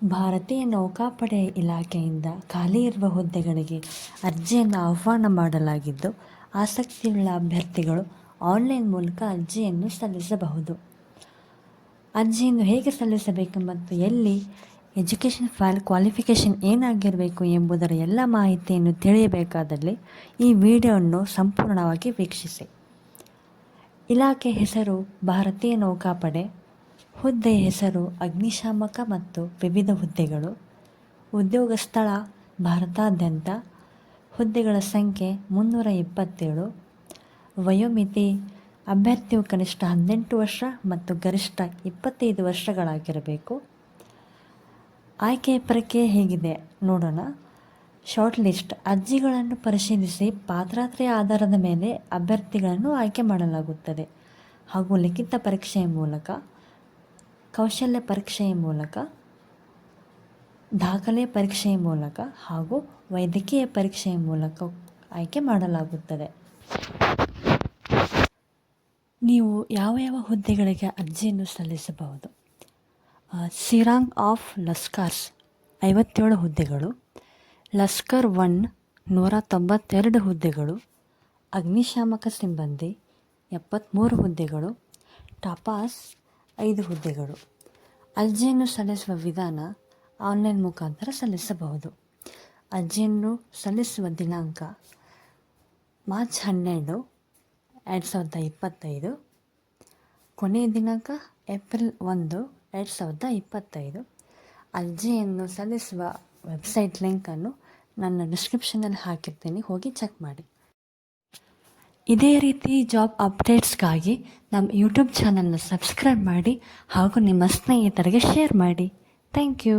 ಭಾರತೀಯ ನೌಕಾಪಡೆ ಇಲಾಖೆಯಿಂದ ಖಾಲಿ ಇರುವ ಹುದ್ದೆಗಳಿಗೆ ಅರ್ಜಿಯನ್ನು ಆಹ್ವಾನ ಮಾಡಲಾಗಿದ್ದು, ಆಸಕ್ತಿಯುಳ್ಳ ಅಭ್ಯರ್ಥಿಗಳು ಆನ್ಲೈನ್ ಮೂಲಕ ಅರ್ಜಿಯನ್ನು ಸಲ್ಲಿಸಬಹುದು. ಅರ್ಜಿಯನ್ನು ಹೇಗೆ ಸಲ್ಲಿಸಬೇಕು ಮತ್ತು ಎಲ್ಲಿ, ಎಜುಕೇಷನ್ ಕ್ವಾಲಿಫಿಕೇಷನ್ ಏನಾಗಿರಬೇಕು ಎಂಬುದರ ಎಲ್ಲ ಮಾಹಿತಿಯನ್ನು ತಿಳಿಯಬೇಕಾದಲ್ಲಿ ಈ ವಿಡಿಯೋವನ್ನು ಸಂಪೂರ್ಣವಾಗಿ ವೀಕ್ಷಿಸಿ. ಇಲಾಖೆ ಹೆಸರು ಭಾರತೀಯ ನೌಕಾಪಡೆ. ಹುದ್ದೆಯ ಹೆಸರು ಅಗ್ನಿಶಾಮಕ ಮತ್ತು ವಿವಿಧ ಹುದ್ದೆಗಳು. ಉದ್ಯೋಗ ಸ್ಥಳ ಭಾರತಾದ್ಯಂತ. ಹುದ್ದೆಗಳ ಸಂಖ್ಯೆ 327. ವಯೋಮಿತಿ ಅಭ್ಯರ್ಥಿಯು ಕನಿಷ್ಠ 18 ವರ್ಷ ಮತ್ತು ಗರಿಷ್ಠ 25 ವರ್ಷಗಳಾಗಿರಬೇಕು. ಆಯ್ಕೆಯ ಪ್ರಕ್ರಿಯೆ ಹೇಗಿದೆ ನೋಡೋಣ. ಶಾರ್ಟ್ ಲಿಸ್ಟ್ ಅರ್ಜಿಗಳನ್ನು ಪರಿಶೀಲಿಸಿ ಪಾತ್ರತೆಯ ಆಧಾರದ ಮೇಲೆ ಅಭ್ಯರ್ಥಿಗಳನ್ನು ಆಯ್ಕೆ ಮಾಡಲಾಗುತ್ತದೆ ಹಾಗೂ ಲಿಖಿತ ಪರೀಕ್ಷೆಯ ಮೂಲಕ, ಕೌಶಲ್ಯ ಪರೀಕ್ಷೆಯ ಮೂಲಕ, ದಾಖಲೆ ಪರೀಕ್ಷೆಯ ಮೂಲಕ ಹಾಗೂ ವೈದ್ಯಕೀಯ ಪರೀಕ್ಷೆಯ ಮೂಲಕ ಆಯ್ಕೆ ಮಾಡಲಾಗುತ್ತದೆ. ನೀವು ಯಾವ ಯಾವ ಹುದ್ದೆಗಳಿಗೆ ಅರ್ಜಿಯನ್ನು ಸಲ್ಲಿಸಬಹುದು. ಸಿರಾಂಗ್ ಆಫ್ ಲಸ್ಕರ್ಸ್ 57 ಹುದ್ದೆಗಳು. ಲಸ್ಕರ್ 1 192 ಹುದ್ದೆಗಳು. ಅಗ್ನಿಶಾಮಕ ಸಿಬ್ಬಂದಿ 73 ಹುದ್ದೆಗಳು. ಟಾಪಾಸ್ 5 ಹುದ್ದೆಗಳು. ಅರ್ಜಿಯನ್ನು ಸಲ್ಲಿಸುವ ವಿಧಾನ ಆನ್ಲೈನ್ ಮುಖಾಂತರ ಸಲ್ಲಿಸಬಹುದು. ಅರ್ಜಿಯನ್ನು ಸಲ್ಲಿಸುವ ದಿನಾಂಕ ಮಾರ್ಚ್ 12, 2025. ಕೊನೆಯ ದಿನಾಂಕ ಏಪ್ರಿಲ್ 1, 2025. ಅರ್ಜಿಯನ್ನು ಸಲ್ಲಿಸುವ ವೆಬ್ಸೈಟ್ ಲಿಂಕನ್ನು ನನ್ನ ಡಿಸ್ಕ್ರಿಪ್ಷನಲ್ಲಿ ಹಾಕಿರ್ತೀನಿ, ಹೋಗಿ ಚೆಕ್ ಮಾಡಿ. ಇದೇ ರೀತಿ ಜಾಬ್ ಅಪ್ಡೇಟ್ಸ್ಗಾಗಿ ನಮ್ಮ ಯೂಟ್ಯೂಬ್ ಚಾನಲ್ನ ಸಬ್ಸ್ಕ್ರೈಬ್ ಮಾಡಿ ಹಾಗೂ ನಿಮ್ಮ ಸ್ನೇಹಿತರಿಗೆ ಶೇರ್ ಮಾಡಿ. Thank you.